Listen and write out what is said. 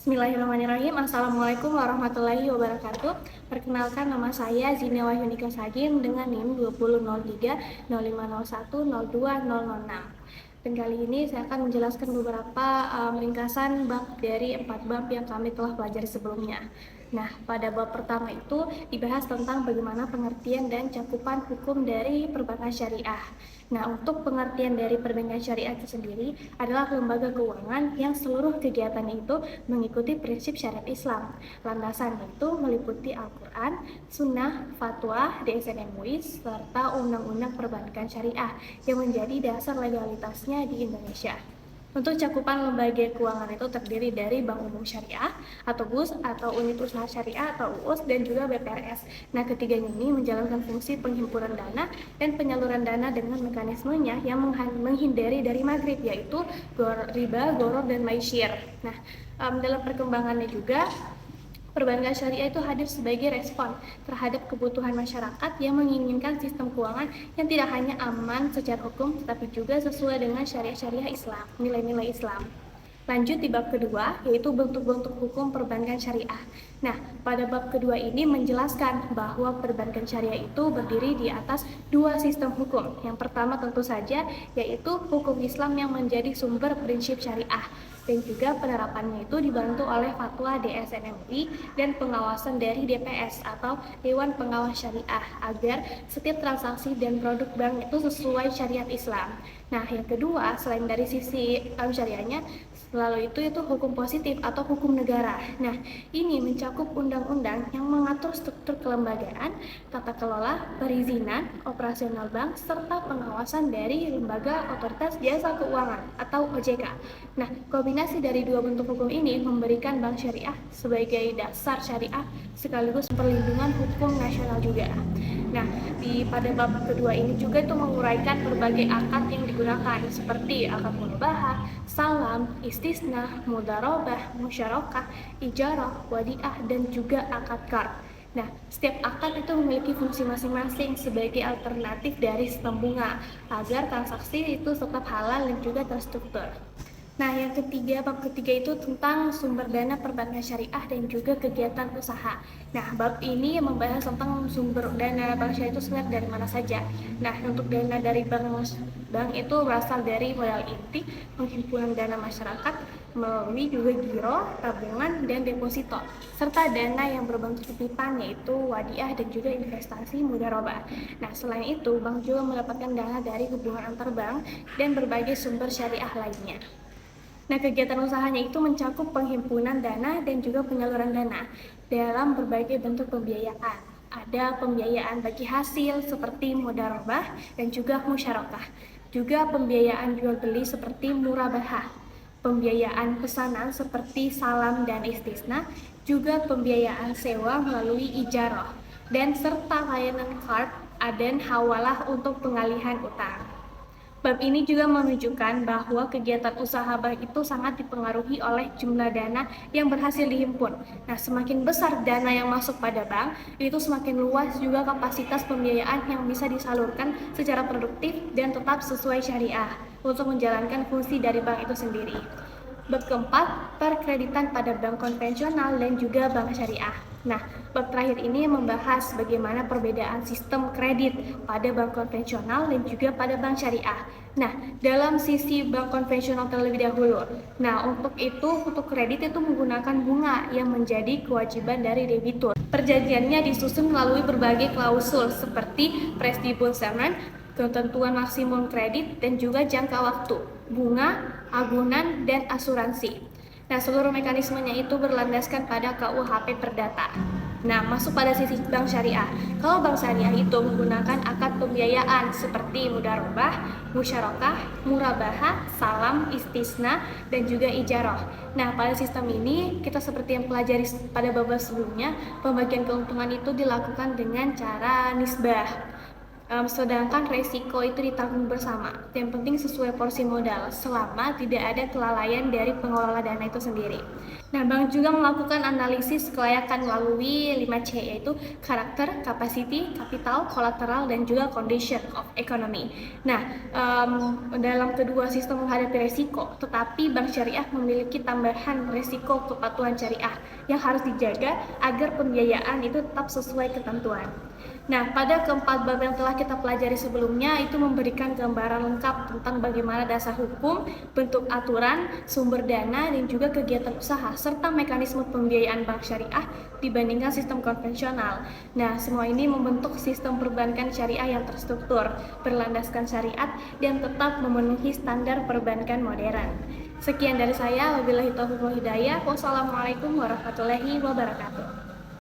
Bismillahirrahmanirrahim. Assalamualaikum warahmatullahi wabarakatuh. Perkenalkan, nama saya Zina Wahyunika Sagim dengan NIM 2003 0501 02 006. Dan kali ini saya akan menjelaskan beberapa ringkasan bab dari 4 bab yang kami telah pelajari sebelumnya. Nah, pada bab pertama itu dibahas tentang bagaimana pengertian dan cakupan hukum dari perbankan syariah. Nah, untuk pengertian dari perbankan syariah itu sendiri adalah lembaga keuangan yang seluruh kegiatannya itu mengikuti prinsip syariat Islam. Landasannya itu meliputi Al-Quran, Sunnah, Fatwa, DSN MUI, serta Undang-Undang Perbankan Syariah yang menjadi dasar legalitasnya di Indonesia. Untuk cakupan lembaga keuangan itu terdiri dari Bank Umum Syariah atau BUS atau Unit Usaha Syariah atau UUS dan juga BPRS. Nah, ketiganya ini menjalankan fungsi penghimpunan dana dan penyaluran dana dengan mekanismenya yang menghindari dari maghrib, yaitu riba, gharar, dan maisir. Nah, dalam perkembangannya juga perbankan syariah itu hadir sebagai respon terhadap kebutuhan masyarakat yang menginginkan sistem keuangan yang tidak hanya aman secara hukum, tetapi juga sesuai dengan syariah Islam, nilai-nilai Islam. Lanjut di bab kedua, yaitu bentuk-bentuk hukum perbankan syariah. Nah, pada bab kedua ini menjelaskan bahwa perbankan syariah itu berdiri di atas dua sistem hukum. Yang pertama tentu saja yaitu hukum Islam yang menjadi sumber prinsip syariah, dan juga penerapannya itu dibantu oleh fatwa DSN MUI dan pengawasan dari DPS atau Dewan Pengawas Syariah agar setiap transaksi dan produk bank itu sesuai syariat Islam. Nah, yang kedua, selain dari sisi syariahnya, lalu itu hukum positif atau hukum negara. Nah, ini mencakup undang-undang yang mengatur struktur kelembagaan, tata kelola, perizinan, operasional bank, serta pengawasan dari lembaga otoritas jasa keuangan atau OJK. Nah, kombinasi dari dua bentuk hukum ini memberikan bank syariah sebagai dasar syariah sekaligus perlindungan hukum nasional juga. Nah, pada bab kedua ini juga itu menguraikan berbagai akad yang digunakan seperti akad murabahah, salam, istisna, mudharabah, musyarakah, ijarah, wadiah, dan juga akad qard. Nah, setiap akad itu memiliki fungsi masing-masing sebagai alternatif dari sistem bunga agar transaksi itu tetap halal dan juga terstruktur. Nah, yang ketiga, bab ketiga itu tentang sumber dana perbankan syariah dan juga kegiatan usaha. Nah, bab ini membahas tentang sumber dana bank syariah itu sebenarnya dari mana saja. Nah, untuk dana dari bank itu berasal dari modal inti, penghimpunan dana masyarakat, melalui juga giro, tabungan, dan deposito, serta dana yang berbentuk titipan yaitu wadiah dan juga investasi mudharabah. Nah, selain itu, bank juga mendapatkan dana dari hubungan antar bank dan berbagai sumber syariah lainnya. Nah, kegiatan usahanya itu mencakup penghimpunan dana dan juga penyaluran dana dalam berbagai bentuk pembiayaan. Ada pembiayaan bagi hasil seperti mudharabah dan juga musyarakah. Juga pembiayaan jual beli seperti murabahah. Pembiayaan pesanan seperti salam dan istisna, juga pembiayaan sewa melalui ijarah, dan serta layanan qard dan hawalah untuk pengalihan utang. Bab ini juga menunjukkan bahwa kegiatan usaha bank itu sangat dipengaruhi oleh jumlah dana yang berhasil dihimpun. Nah, semakin besar dana yang masuk pada bank, itu semakin luas juga kapasitas pembiayaan yang bisa disalurkan secara produktif dan tetap sesuai syariah untuk menjalankan fungsi dari bank itu sendiri. Bab keempat, perkreditan pada bank konvensional dan juga bank syariah. Nah, bab terakhir ini membahas bagaimana perbedaan sistem kredit pada bank konvensional dan juga pada bank syariah. Nah, dalam sisi bank konvensional terlebih dahulu. Nah, untuk kredit itu menggunakan bunga yang menjadi kewajiban dari debitur. Perjanjiannya disusun melalui berbagai klausul seperti prestibonsamen, ketentuan maksimum kredit, dan juga jangka waktu, bunga, agunan, dan asuransi. Nah, seluruh mekanismenya itu berlandaskan pada KUHP Perdata. Nah, masuk pada sisi bank syariah. Kalau bank syariah itu menggunakan akad pembiayaan seperti mudharabah, musyarakah, murabahah, salam, istisna, dan juga ijarah. Nah, pada sistem ini kita seperti yang pelajari pada bab sebelumnya, pembagian keuntungan itu dilakukan dengan cara nisbah. sedangkan resiko itu ditanggung bersama. Yang penting sesuai porsi modal, selama tidak ada kelalaian dari pengelola dana itu sendiri. Nah, bank juga melakukan analisis kelayakan melalui 5C, yaitu karakter, capacity, capital, collateral, dan juga condition of economy. Nah, dalam kedua sistem menghadapi resiko, tetapi bank syariah memiliki tambahan resiko kepatuhan syariah yang harus dijaga agar pembiayaan itu tetap sesuai ketentuan. Nah, pada keempat bab yang telah kita pelajari sebelumnya itu memberikan gambaran lengkap tentang bagaimana dasar hukum, bentuk aturan, sumber dana, dan juga kegiatan usaha, serta mekanisme pembiayaan bank syariah dibandingkan sistem konvensional. Nah, semua ini membentuk sistem perbankan syariah yang terstruktur, berlandaskan syariat, dan tetap memenuhi standar perbankan modern. Sekian dari saya, wabillahi taufiq wal hidayah. Wassalamualaikum warahmatullahi wabarakatuh.